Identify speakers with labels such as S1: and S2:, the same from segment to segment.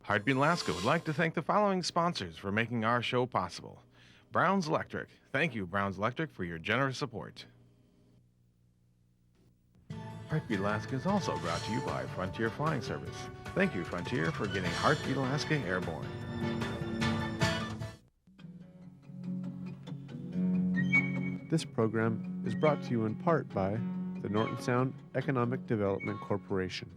S1: Heartbeat Alaska would like to thank the following sponsors for making our show possible. Brown's Electric. Thank you, Brown's Electric, for your generous support. Heartbeat Alaska is also brought to you by Frontier Flying Service. Thank you, Frontier, for getting Heartbeat Alaska airborne.
S2: This program is brought to you in part by the Norton Sound Economic Development Corporation.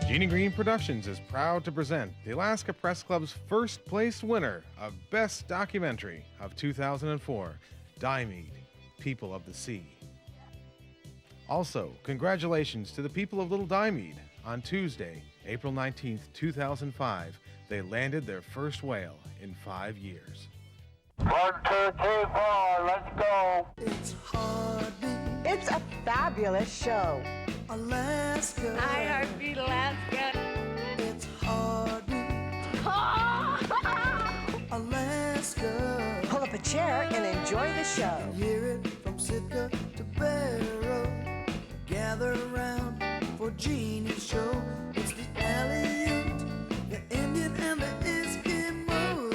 S1: Jeannie Green Productions is proud to present the Alaska Press Club's first place winner of Best Documentary of 2004, Diomede, People of the Sea. Also, congratulations to the people of Little Diomede. On Tuesday, April 19th, 2005, they landed their first whale in 5 years.
S3: 1, 2, 3, 4, let's go.
S4: It's Heartbeat.
S5: It's a fabulous show.
S4: Alaska.
S6: Hi, Heartbeat Alaska.
S4: It's Heartbeat. Alaska.
S5: Pull up a chair and enjoy the show.
S4: Hear it from Sitka to Barrow. Gather around for Jeannie's show. It's the Aleut, the Indian, and the Eskimo.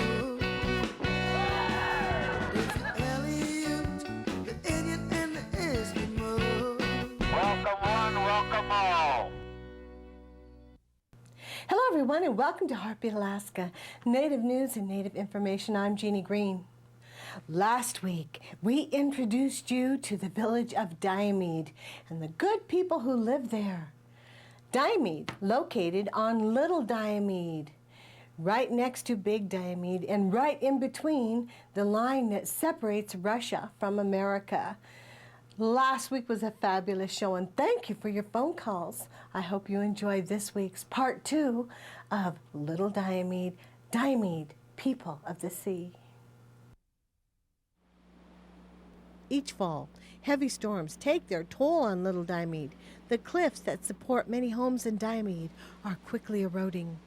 S4: It's the Aleut, the Indian, and the Eskimo.
S3: Welcome one, welcome all.
S7: Hello everyone and welcome to Heartbeat Alaska, Native News and Native Information. I'm Jeannie Green. Last week, we introduced you to the village of Diomede and the good people who live there. Diomede, located on Little Diomede, right next to Big Diomede and right in between the line that separates Russia from America. Last week was a fabulous show, and thank you for your phone calls. I hope you enjoyed this week's part 2 of Little Diomede, Diomede, People of the Sea. Each fall, heavy storms take their toll on Little Diomede. The cliffs that support many homes in Diomede are quickly eroding.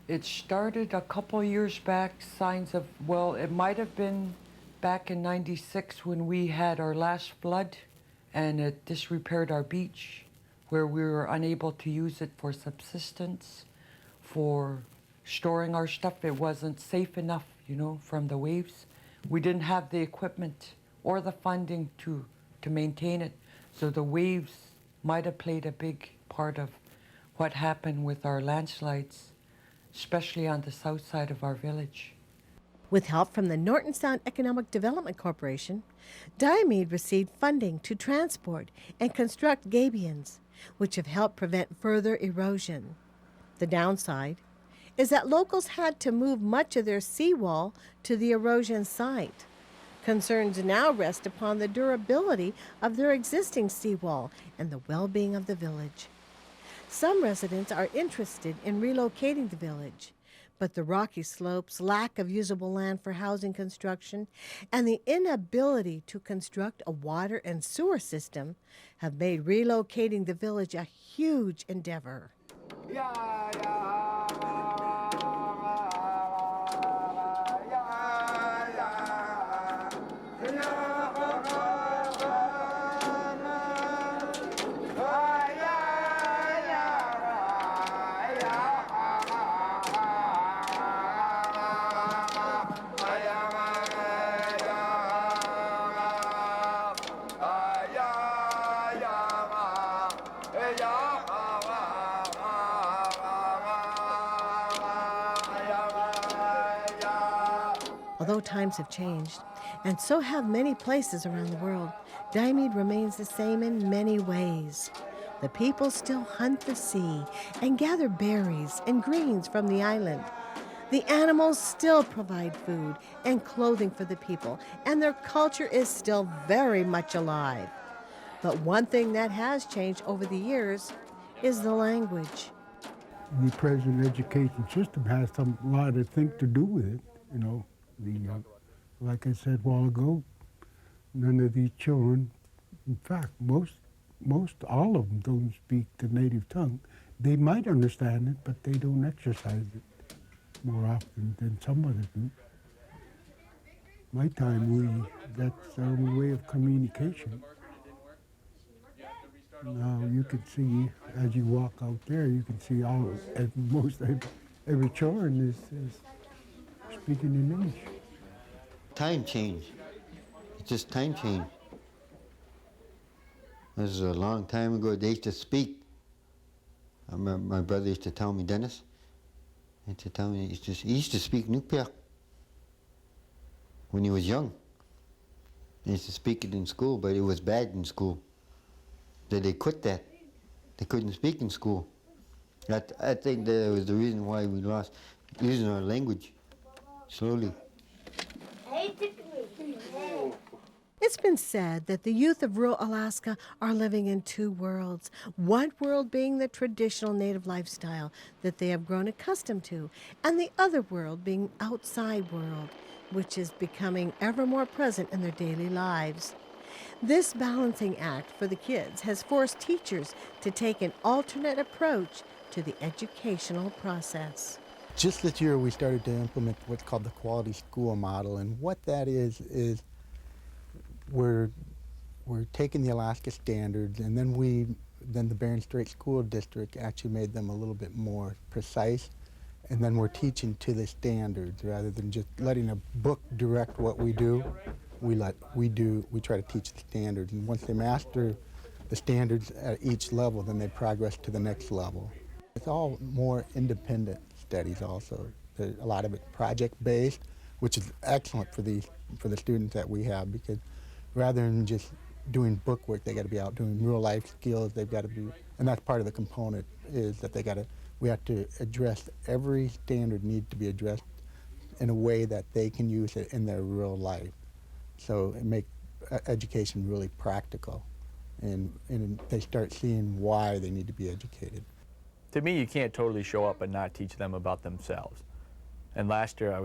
S8: It started a couple years back, signs of, well, it might have been back in '96 when we had our last flood and it disrepaired our beach where we were unable to use it for subsistence, for storing our stuff. It wasn't safe enough, you know, from the waves. We didn't have the equipment or the funding to maintain it. So the waves might have played a big part of what happened with our landslides, especially on the south side of our village.
S7: With help from the Norton Sound Economic Development Corporation, Diomede received funding to transport and construct gabions, which have helped prevent further erosion. The downside is that locals had to move much of their seawall to the erosion site. Concerns now rest upon the durability of their existing seawall and the well-being of the village. Some residents are interested in relocating the village, but the rocky slopes, lack of usable land for housing construction, and the inability to construct a water and sewer system have made relocating the village a huge endeavor. Although times have changed, and so have many places around the world, Diomede remains the same in many ways. The people still hunt the sea and gather berries and greens from the island. The animals still provide food and clothing for the people, and their culture is still very much alive. But one thing that has changed over the years is the language.
S9: The present education system has a lot of things to do with it, you know. Like I said a while ago, none of these children, in fact, all of them don't speak the native tongue. They might understand it, but they don't exercise it more often than some others do. my time, that's our only way of communication. Now you can see, as you walk out there, you can see most every children is speaking in English.
S10: Time change. It's just time change. This is a long time ago. They used to speak. I remember my brother used to tell me, Dennis, he used to tell me he used to speak Inupiaq when he was young. He used to speak it in school, but it was bad in school. They quit that. They couldn't speak in school. I think that was the reason why we lost using our language slowly.
S7: It's been said that the youth of rural Alaska are living in two worlds. One world being the traditional native lifestyle that they have grown accustomed to, and the other world being outside world, which is becoming ever more present in their daily lives. This balancing act for the kids has forced teachers to take an alternate approach to the educational process.
S11: Just this year we started to implement what's called the quality school model, and what that is we're taking the Alaska standards, and then the Bering Strait School District actually made them a little bit more precise, and then we're teaching to the standards rather than just letting a book direct what we do. We try to teach the standards, and once they master the standards at each level, then they progress to the next level. It's all more independent studies also. A lot of it project-based, which is excellent for the students that we have, because rather than just doing book work, they got to be out doing real life skills. They've got to be, and that's part of the component, is that we have to address every standard needs to be addressed in a way that they can use it in their real life. So it makes education really practical, and they start seeing why they need to be educated.
S12: To me, you can't totally show up and not teach them about themselves. And last year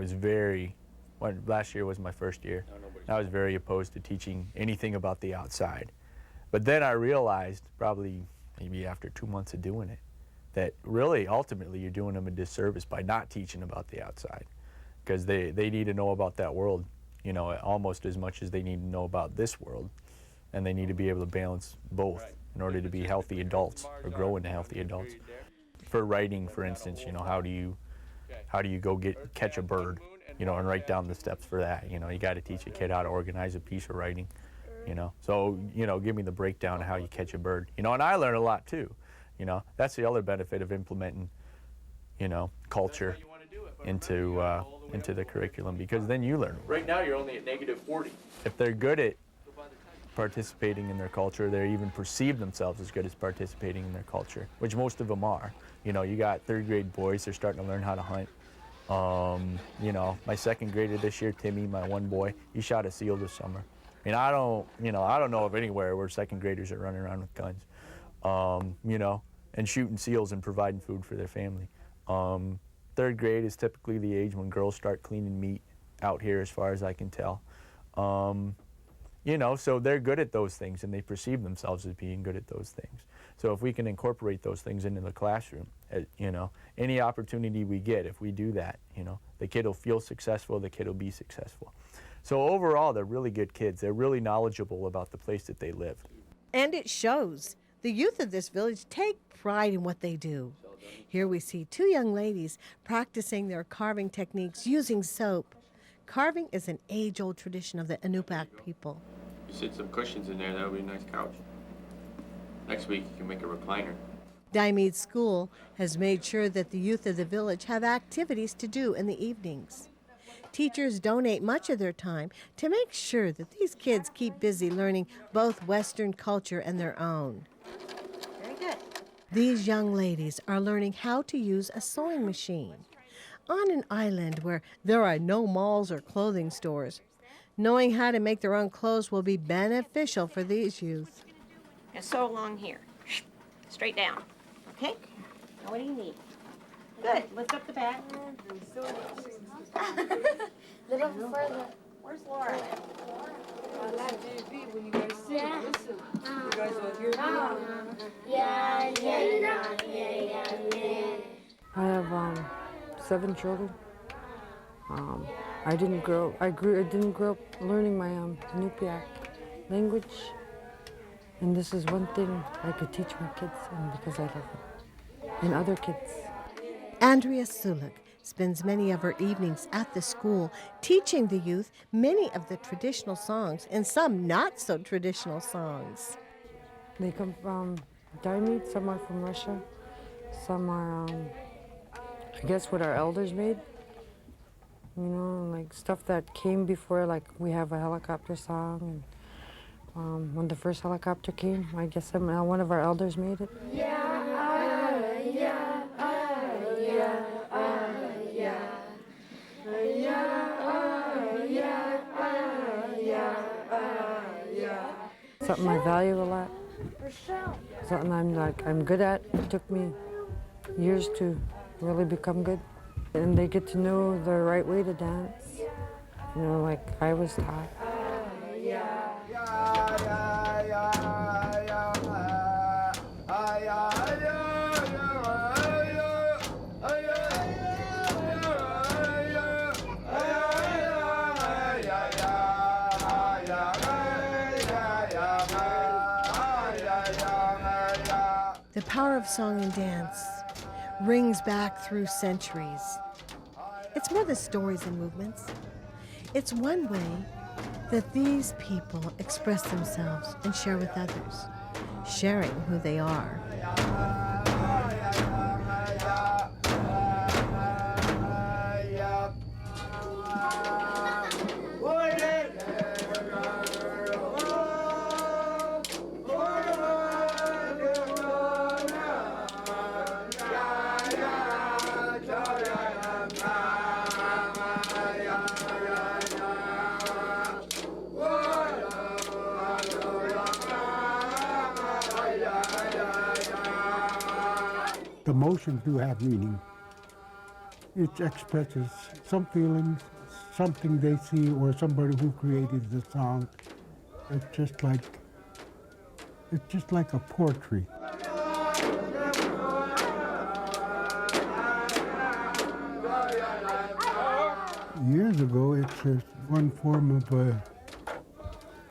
S12: last year was my first year. I was very opposed to teaching anything about the outside. But then I realized, probably maybe after 2 months of doing it, that really ultimately you're doing them a disservice by not teaching about the outside, because they need to know about that world, you know, almost as much as they need to know about this world, and they need to be able to balance both in order to be healthy adults or grow into healthy adults. For writing, for instance, you know, how do you go catch a bird, you know, and write down the steps for that? You know, you got to teach a kid how to organize a piece of writing, you know. So, you know, give me the breakdown of how you catch a bird, you know, and I learn a lot too, you know. That's the other benefit of implementing, you know, culture into the curriculum, because then you learn. Right now you're only at -40. If they're good at participating in their culture, they even perceive themselves as good as participating in their culture, which most of them are. You know, you got third grade boys, they're starting to learn how to hunt. You know, my second grader this year, Timmy, my one boy, he shot a seal this summer. I mean, I don't know of anywhere where second graders are running around with guns, you know, and shooting seals and providing food for their family. Third grade is typically the age when girls start cleaning meat out here, as far as I can tell. You know, so they're good at those things, and they perceive themselves as being good at those things. So if we can incorporate those things into the classroom, you know, any opportunity we get, if we do that, you know, the kid will feel successful, the kid will be successful. So overall, they're really good kids. They're really knowledgeable about the place that they live.
S7: And it shows. The youth of this village take pride in what they do. Here we see two young ladies practicing their carving techniques using soap. Carving is an age-old tradition of the Inupiaq people.
S13: You sit some cushions in there, that would be a nice couch. Next week, you can make a recliner.
S7: Diomede School has made sure that the youth of the village have activities to do in the evenings. Teachers donate much of their time to make sure that these kids keep busy learning both Western culture and their own. Very good. These young ladies are learning how to use a sewing machine. On an island where there are no malls or clothing stores, knowing how to make their own clothes will be beneficial for these youth.
S6: And sew along here. Straight down. Okay? Now what do you need? Good. Lift up the back.
S14: Little further.
S6: Where's Laura?
S14: When you guys sing, listen. You guys will hear me.
S8: I have 7 children.
S15: I didn't grow up learning my Inupiaq language, and this is one thing I could teach my kids, and because I love them, and other kids.
S7: Andrea Soolook spends many of her evenings at the school teaching the youth many of the traditional songs and some not so traditional songs.
S15: They come from Diomede, some are from Russia, some are, I guess, what our elders made. You know, like stuff that came before, like we have a helicopter song, and when the first helicopter came, I guess one of our elders made it. Something I value a lot. Something I'm good at. It took me years to really become good. And they get to know the right way to dance, you know, like I was taught.
S7: The power of song and dance rings back through centuries. It's more than stories and movements. It's one way that these people express themselves and share with others, sharing who they are.
S9: The motions do have meaning. It expresses some feelings, something they see, or somebody who created the song. It's just like a poetry. Years ago, it's one form of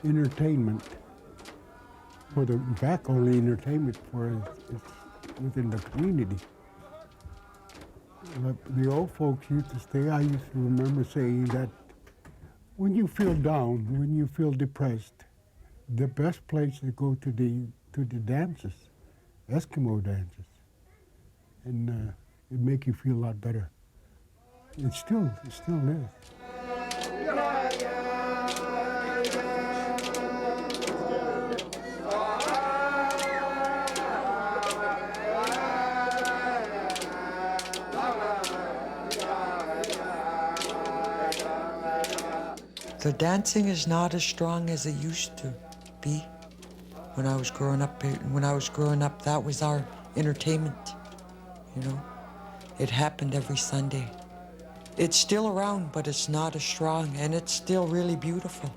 S9: entertainment. In fact, only entertainment for it's within the community. The old folks used to say, I used to remember saying that when you feel down, when you feel depressed, the best place to go to the dances, Eskimo dances, and it make you feel a lot better. It still is.
S8: The dancing is not as strong as it used to be. When I was growing up, that was our entertainment, you know. It happened every Sunday. It's still around, but it's not as strong, and it's still really beautiful.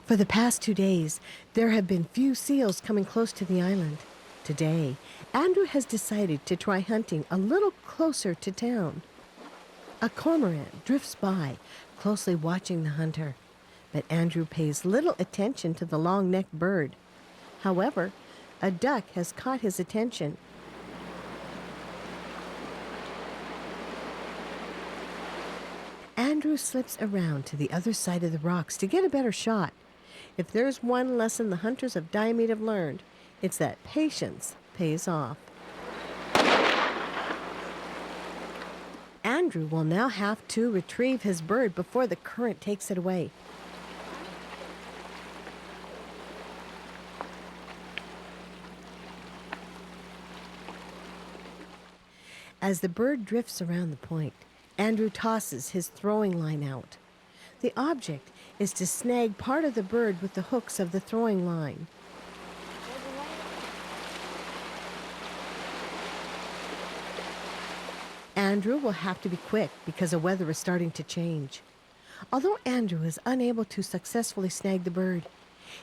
S7: For the past 2 days, there have been few seals coming close to the island. Today, Andrew has decided to try hunting a little closer to town. A cormorant drifts by, closely watching the hunter, but Andrew pays little attention to the long-necked bird. However, a duck has caught his attention. Andrew slips around to the other side of the rocks to get a better shot. If there's one lesson the hunters of Diomede have learned, it's that patience pays off. Andrew will now have to retrieve his bird before the current takes it away. As the bird drifts around the point, Andrew tosses his throwing line out. The object is to snag part of the bird with the hooks of the throwing line. Andrew will have to be quick because the weather is starting to change. Although Andrew is unable to successfully snag the bird,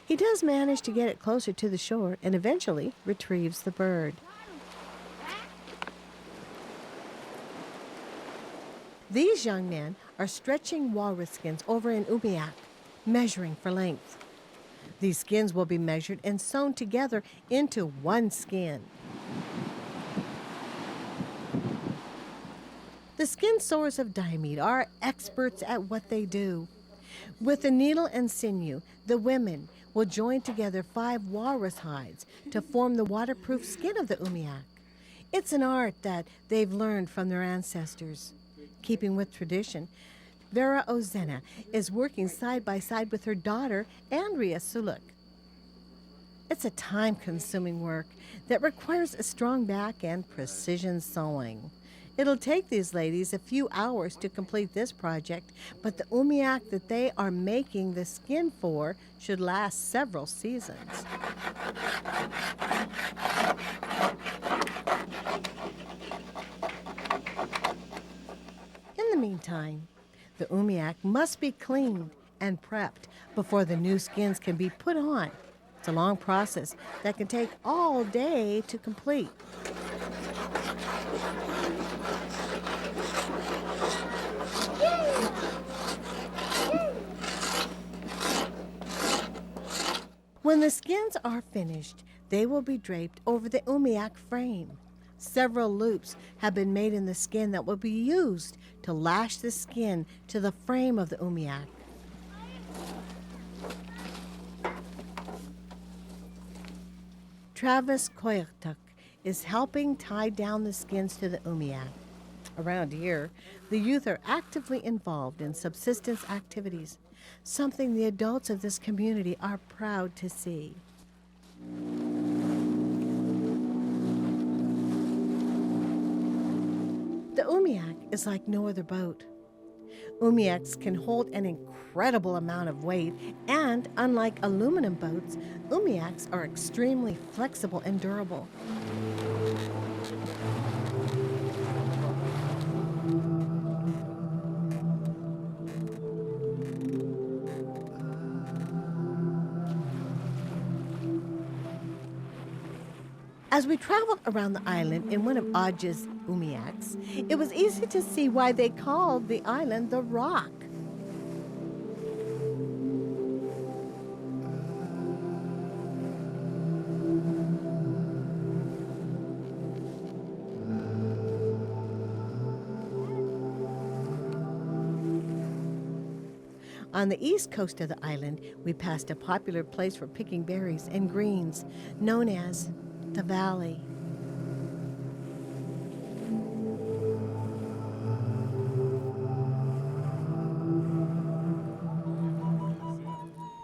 S7: he does manage to get it closer to the shore and eventually retrieves the bird. These young men are stretching walrus skins over in Umiak, measuring for length. These skins will be measured and sewn together into one skin. The skin sewers of Diomede are experts at what they do. With a needle and sinew, the women will join together 5 walrus hides to form the waterproof skin of the Umiak. It's an art that they've learned from their ancestors. Keeping with tradition, Vera Ozena is working side by side with her daughter, Andrea Soolook. It's a time-consuming work that requires a strong back and precision sewing. It'll take these ladies a few hours to complete this project, but the Umiak that they are making the skin for should last several seasons. In the meantime, the Umiak must be cleaned and prepped before the new skins can be put on. It's a long process that can take all day to complete. When the skins are finished, they will be draped over the Umiak frame. Several loops have been made in the skin that will be used to lash the skin to the frame of the Umiak. Travis Koyertuk is helping tie down the skins to the Umiak. Around here, the youth are actively involved in subsistence activities, something the adults of this community are proud to see. The Umiak is like no other boat. Umiaks can hold an incredible amount of weight, and unlike aluminum boats, Umiaks are extremely flexible and durable. As we traveled around the island in one of Aj's Umiaks, it was easy to see why they called the island the Rock. On the east coast of the island, we passed a popular place for picking berries and greens, known as the Valley.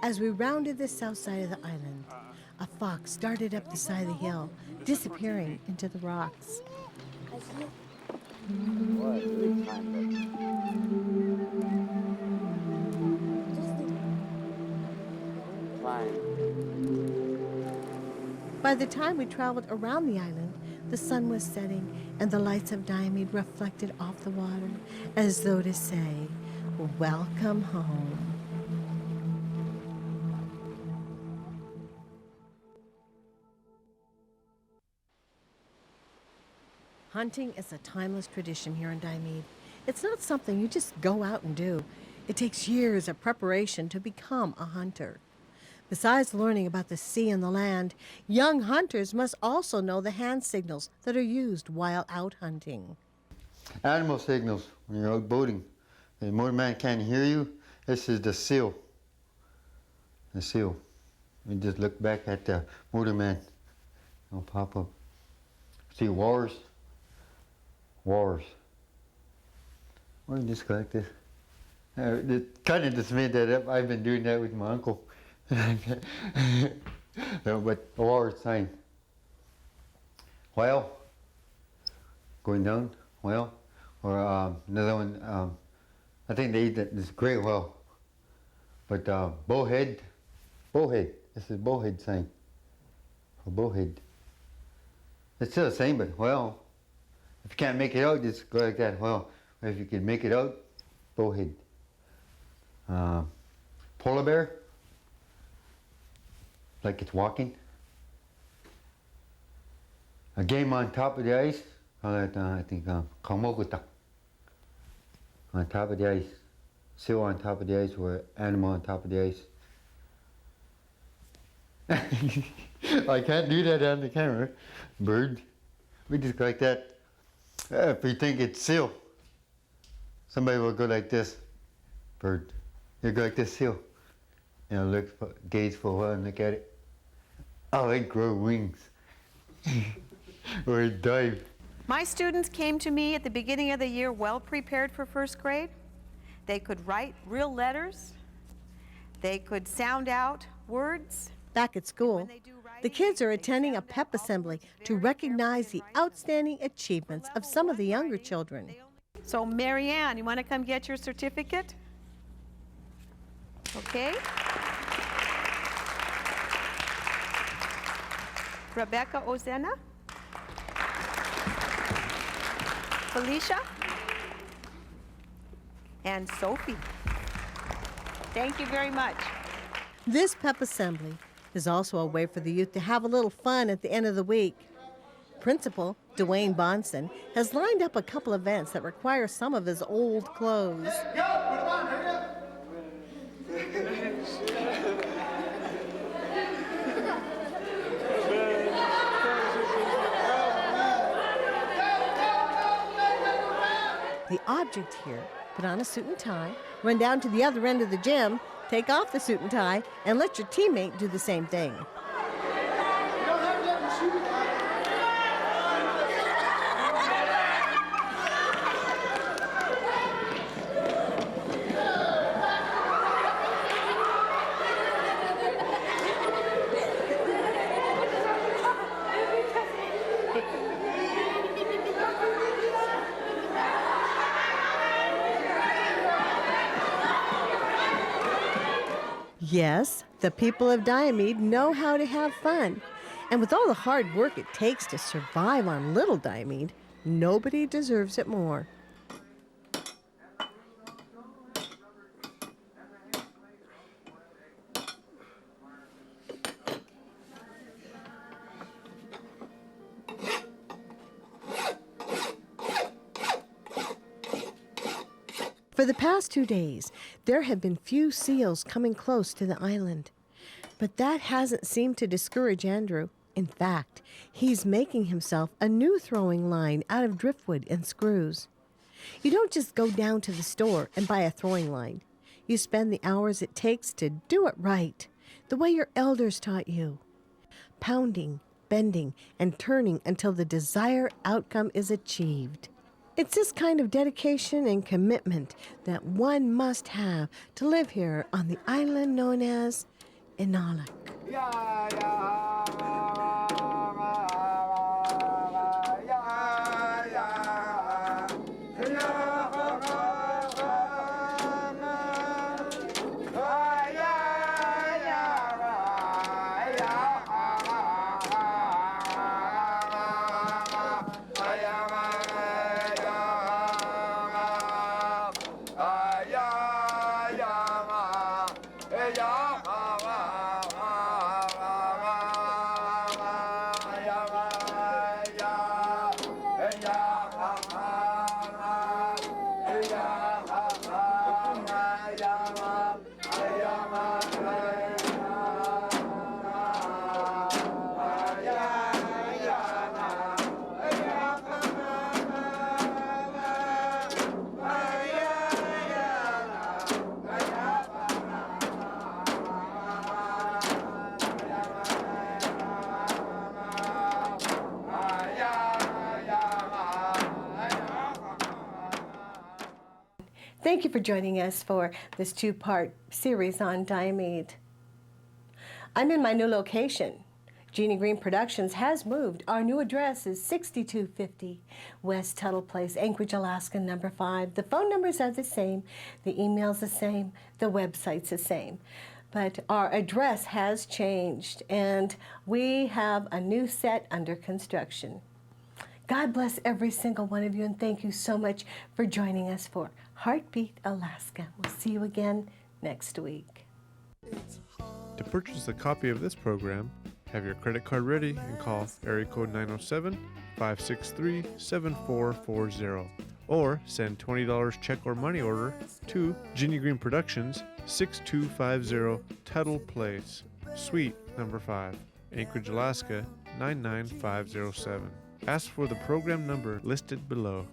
S7: As we rounded the south side of the island, a fox darted up the side of the hill, disappearing into the rocks. By the time we traveled around the island, the sun was setting and the lights of Diomede reflected off the water, as though to say, "Welcome home." Hunting is a timeless tradition here in Diomede. It's not something you just go out and do. It takes years of preparation to become a hunter. Besides learning about the sea and the land, young hunters must also know the hand signals that are used while out hunting.
S10: Animal signals when you're out boating. The motorman can't hear you. This is the seal. The seal. You just look back at the motorman. It'll pop up. See walrus. Walrus. Why don't you just collect this? Kind of just made that up. I've been doing that with my uncle. No, but a walrus sign. Whale. Going down. whale, or another one. I think they eat this gray whale. But bowhead. This is bowhead sign. For bowhead. It's still the same, but well, if you can't make it out, just go like that. Well, if you can make it out, bowhead. Polar bear. Like it's walking. A game on top of the ice. Call it, I think, kamogutak. On top of the ice. Seal on top of the ice, or animal on top of the ice. I can't do that on the camera. Bird. We just go like that. If you think it's seal, somebody will go like this. Bird. You go like this, seal. And look, gaze for a while and look at it. Oh, it grow wings. Or it dive.
S6: My students came to me at the beginning of the year well prepared for first grade. They could write real letters. They could sound out words.
S7: Back at school, the kids are attending a pep assembly to recognize the outstanding achievements of some of the younger children.
S6: So Marianne, you want to come get your certificate? Okay. Rebecca Ozena. Felicia. And Sophie. Thank you very much.
S7: This pep assembly is also a way for the youth to have a little fun at the end of the week. Principal DeWayne Bahnsen has lined up a couple events that require some of his old clothes. The object here: put on a suit and tie, run down to the other end of the gym, take off the suit and tie, and let your teammate do the same thing. Yes, the people of Diomede know how to have fun. And with all the hard work it takes to survive on Little Diomede, nobody deserves it more. For the past 2 days, there have been few seals coming close to the island. But that hasn't seemed to discourage Andrew. In fact, he's making himself a new throwing line out of driftwood and screws. You don't just go down to the store and buy a throwing line. You spend the hours it takes to do it right, the way your elders taught you. Pounding, bending, and turning until the desired outcome is achieved. It's this kind of dedication and commitment that one must have to live here on the island known as Inalik. Thank you for joining us for this two-part series on Diomede. I'm in my new location. Jeannie Green Productions has moved. Our new address is 6250 West Tuttle Place, Anchorage, Alaska, number 5. The phone numbers are the same, the email's the same, the website's the same. But our address has changed, and we have a new set under construction. God bless every single one of you, and thank you so much for joining us for Heartbeat Alaska. We'll see you again next week.
S2: To purchase a copy of this program, have your credit card ready and call area code 907-563-7440 or send $20 check or money order to Jeannie Green Productions, 6250 Tuttle Place, Suite number 5, Anchorage, Alaska 99507. Ask for the program number listed below.